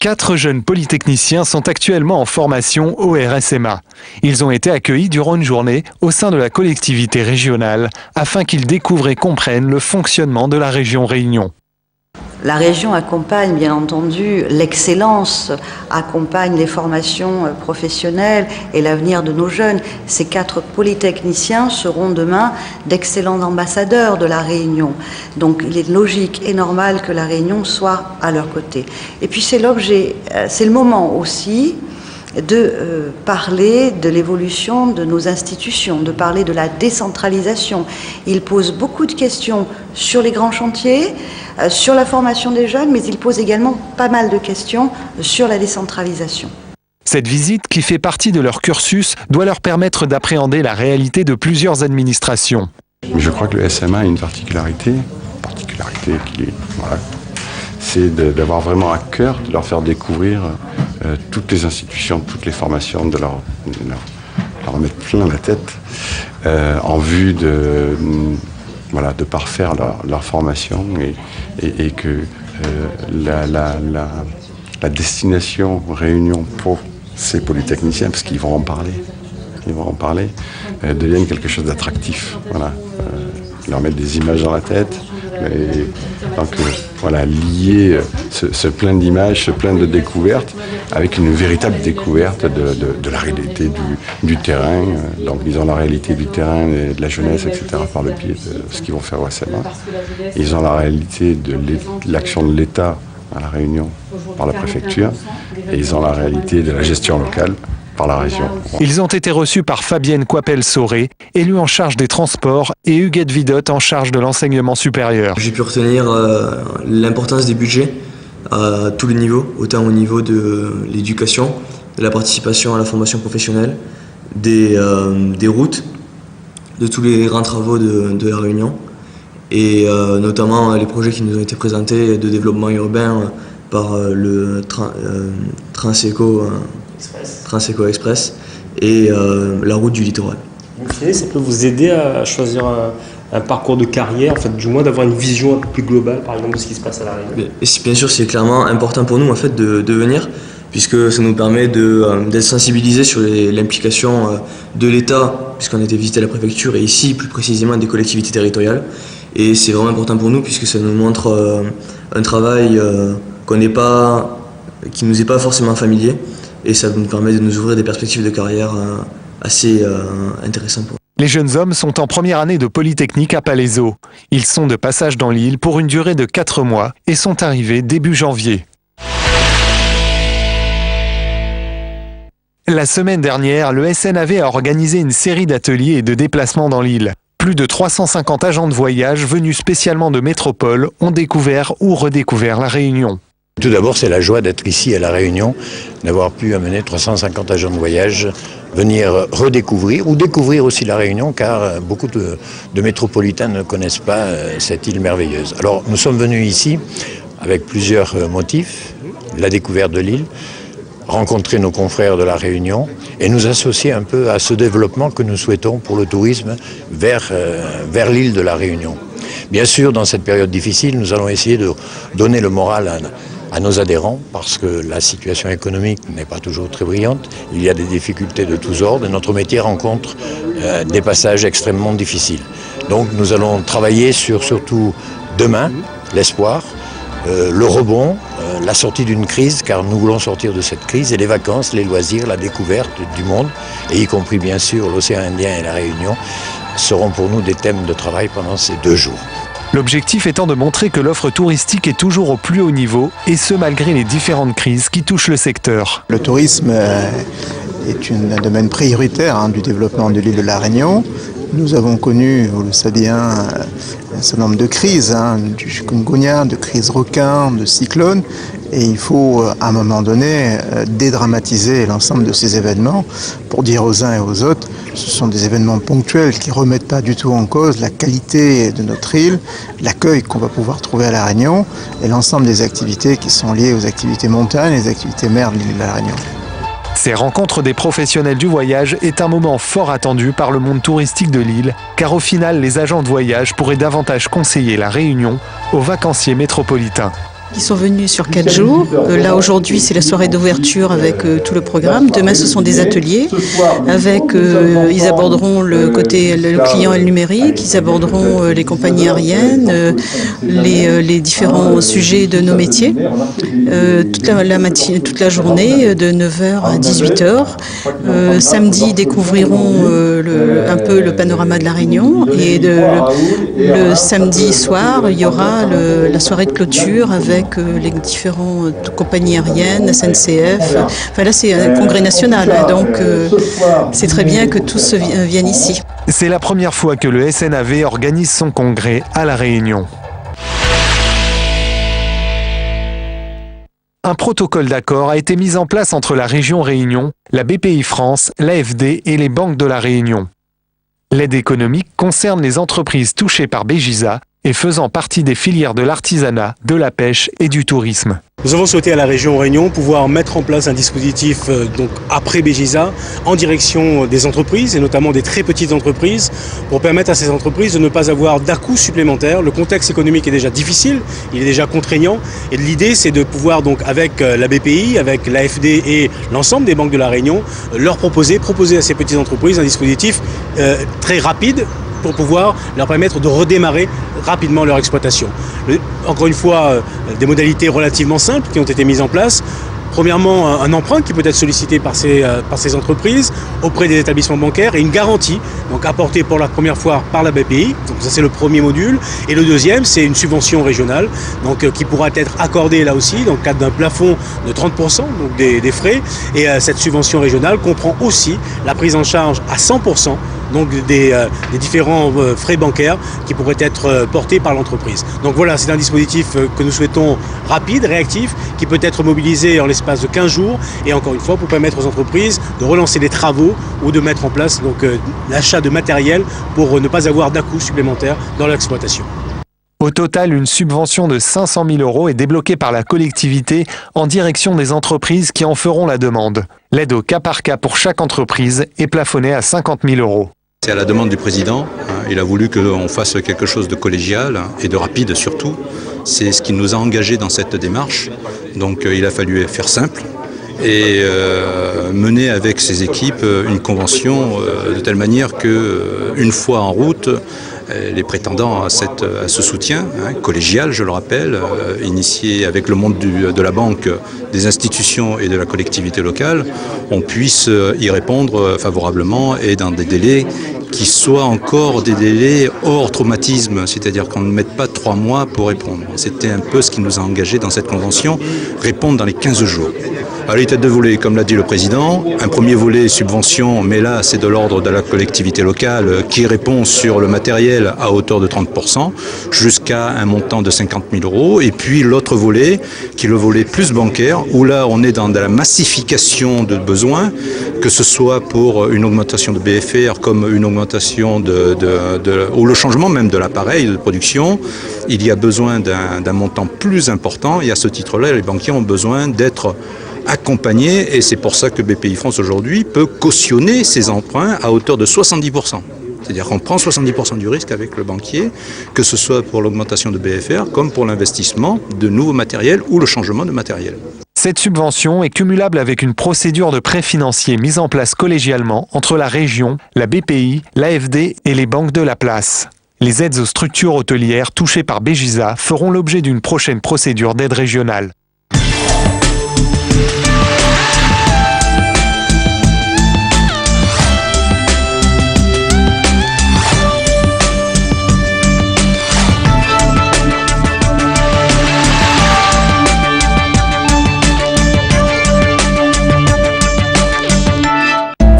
4 jeunes polytechniciens sont actuellement en formation au RSMA. Ils ont été accueillis durant une journée au sein de la collectivité régionale afin qu'ils découvrent et comprennent le fonctionnement de la région Réunion. La région accompagne bien entendu l'excellence, accompagne les formations professionnelles et l'avenir de nos jeunes. Ces 4 polytechniciens seront demain d'excellents ambassadeurs de la Réunion. Donc il est logique et normal que la Réunion soit à leur côté. Et puis c'est le moment aussi de parler de l'évolution de nos institutions, de parler de la décentralisation. Il pose beaucoup de questions sur les grands chantiers, sur la formation des jeunes, mais il pose également pas mal de questions sur la décentralisation. Cette visite, qui fait partie de leur cursus, doit leur permettre d'appréhender la réalité de plusieurs administrations. Je crois que le SMA a une particularité qui est, c'est d'avoir vraiment à cœur de leur faire découvrir toutes les institutions, toutes les formations, de leur mettre plein la tête en vue de parfaire leur formation et que la destination Réunion pour ces polytechniciens, parce qu'ils vont en parler, devienne quelque chose d'attractif. Leur mettre des images dans la tête. Et donc lier ce plein d'images, ce plein de découvertes avec une véritable découverte de la réalité du terrain. Donc ils ont la réalité du terrain et de la jeunesse, etc. par le biais de ce qu'ils vont faire au SMA. Ils ont la réalité de l'action de l'État à la Réunion par la préfecture et ils ont la réalité de la gestion locale par la région. Ils ont été reçus par Fabienne Coipel-Sauré, élue en charge des transports, et Huguette Vidotte en charge de l'enseignement supérieur. J'ai pu retenir l'importance des budgets à tous les niveaux, autant au niveau de l'éducation, de la participation à la formation professionnelle, des routes, de tous les grands travaux de la Réunion, et notamment les projets qui nous ont été présentés de développement urbain par le Transeco Express et la route du littoral. Okay, ça peut vous aider à choisir un parcours de carrière, en fait, du moins d'avoir une vision un peu plus globale, par exemple, de ce qui se passe à la Réunion. Bien sûr, c'est clairement important pour nous en fait, de venir, puisque ça nous permet d'être sensibilisés sur l'implication de l'État, puisqu'on a été visiter la préfecture et ici, plus précisément, des collectivités territoriales. Et c'est vraiment important pour nous, puisque ça nous montre un travail qui nous est pas forcément familier. Et ça nous permet de nous ouvrir des perspectives de carrière assez intéressantes pour nous. Les jeunes hommes sont en première année de Polytechnique à Palaiseau. Ils sont de passage dans l'île pour une durée de 4 mois et sont arrivés début janvier. La semaine dernière, le SNAV a organisé une série d'ateliers et de déplacements dans l'île. Plus de 350 agents de voyage venus spécialement de métropole ont découvert ou redécouvert la Réunion. Tout d'abord, c'est la joie d'être ici à La Réunion, d'avoir pu amener 350 agents de voyage venir redécouvrir ou découvrir aussi La Réunion, car beaucoup de métropolitains ne connaissent pas cette île merveilleuse. Alors, nous sommes venus ici avec plusieurs motifs. La découverte de l'île, rencontrer nos confrères de La Réunion et nous associer un peu à ce développement que nous souhaitons pour le tourisme vers l'île de La Réunion. Bien sûr, dans cette période difficile, nous allons essayer de donner le moral à nos adhérents, parce que la situation économique n'est pas toujours très brillante. Il y a des difficultés de tous ordres et notre métier rencontre des passages extrêmement difficiles. Donc nous allons travailler sur surtout demain, l'espoir, le rebond, la sortie d'une crise, car nous voulons sortir de cette crise, et les vacances, les loisirs, la découverte du monde, et y compris bien sûr l'océan Indien et la Réunion, seront pour nous des thèmes de travail pendant ces 2 jours. L'objectif étant de montrer que l'offre touristique est toujours au plus haut niveau, et ce malgré les différentes crises qui touchent le secteur. Le tourisme est un domaine prioritaire du développement de l'île de La Réunion. Nous avons connu, vous le savez bien, un certain nombre de crises, du chikungunya, de crises requins, de cyclones. Et il faut, à un moment donné, dédramatiser l'ensemble de ces événements pour dire aux uns et aux autres, ce sont des événements ponctuels qui ne remettent pas du tout en cause la qualité de notre île, l'accueil qu'on va pouvoir trouver à La Réunion et l'ensemble des activités qui sont liées aux activités montagnes et les activités mer de l'île de La Réunion. Ces rencontres des professionnels du voyage est un moment fort attendu par le monde touristique de l'île, car au final, les agents de voyage pourraient davantage conseiller La Réunion aux vacanciers métropolitains. qui sont venus sur 4 jours. Là aujourd'hui c'est la soirée d'ouverture avec tout le programme. Demain ce sont des ateliers avec, ils aborderont le côté le client et le numérique, ils aborderont les compagnies aériennes, les différents sujets de nos métiers. Toute la journée de 9h à 18h. Samedi découvriront un peu le panorama de la Réunion et le samedi soir il y aura la soirée de clôture avec les différentes compagnies aériennes, SNCF. Enfin là c'est un congrès national, donc c'est très bien que tous viennent ici. C'est la première fois que le SNAV organise son congrès à La Réunion. Un protocole d'accord a été mis en place entre la région Réunion, la BPI France, l'AFD et les banques de la Réunion. L'aide économique concerne les entreprises touchées par Bégisa et faisant partie des filières de l'artisanat, de la pêche et du tourisme. Nous avons souhaité à la région Réunion pouvoir mettre en place un dispositif donc après Bégisa en direction des entreprises et notamment des très petites entreprises pour permettre à ces entreprises de ne pas avoir d'à-coups supplémentaires. Le contexte économique est déjà difficile, il est déjà contraignant et l'idée c'est de pouvoir donc avec la BPI, avec l'AFD et l'ensemble des banques de la Réunion leur proposer à ces petites entreprises un dispositif très rapide pour pouvoir leur permettre de redémarrer rapidement leur exploitation. Encore une fois, des modalités relativement simples qui ont été mises en place. Premièrement, un emprunt qui peut être sollicité par ces entreprises auprès des établissements bancaires et une garantie donc apportée pour la première fois par la BPI. Donc ça c'est le premier module. Et le deuxième, c'est une subvention régionale donc, qui pourra être accordée là aussi dans le cadre d'un plafond de 30% donc des frais. Et cette subvention régionale comprend aussi la prise en charge à 100% donc des différents frais bancaires qui pourraient être portés par l'entreprise. Donc voilà, c'est un dispositif que nous souhaitons rapide, réactif, qui peut être mobilisé en l'espace de 15 jours et encore une fois pour permettre aux entreprises de relancer des travaux ou de mettre en place donc l'achat de matériel pour ne pas avoir d'à-coups supplémentaires dans l'exploitation. Au total, une subvention de 500 000 € est débloquée par la collectivité en direction des entreprises qui en feront la demande. L'aide au cas par cas pour chaque entreprise est plafonnée à 50 000 €. C'est à la demande du président. Il a voulu qu'on fasse quelque chose de collégial et de rapide surtout. C'est ce qui nous a engagés dans cette démarche. Donc il a fallu faire simple et mener avec ses équipes une convention de telle manière qu'une fois en route, les prétendants à ce soutien collégial, je le rappelle, initié avec le monde de la banque, des institutions et de la collectivité locale, on puisse y répondre favorablement et dans des délais qui soient encore des délais hors traumatisme, c'est-à-dire qu'on ne mette pas 3 mois pour répondre. C'était un peu ce qui nous a engagés dans cette convention, répondre dans les 15 jours. Alors, il y a deux volets, comme l'a dit le président. Un premier volet, subvention, mais là, c'est de l'ordre de la collectivité locale qui répond sur le matériel à hauteur de 30%, jusqu'à un montant de 50 000 €. Et puis l'autre volet, qui est le volet plus bancaire, où là, on est dans de la massification de besoins, que ce soit pour une augmentation de BFR, comme une augmentation ou le changement même de l'appareil de production. Il y a besoin d'un montant plus important, et à ce titre-là, les banquiers ont besoin d'être accompagnés, et c'est pour ça que BPI France aujourd'hui peut cautionner ces emprunts à hauteur de 70%. C'est-à-dire qu'on prend 70% du risque avec le banquier, que ce soit pour l'augmentation de BFR, comme pour l'investissement de nouveaux matériels ou le changement de matériel. Cette subvention est cumulable avec une procédure de prêt financier mise en place collégialement entre la région, la BPI, l'AFD et les banques de la place. Les aides aux structures hôtelières touchées par Bégisa feront l'objet d'une prochaine procédure d'aide régionale.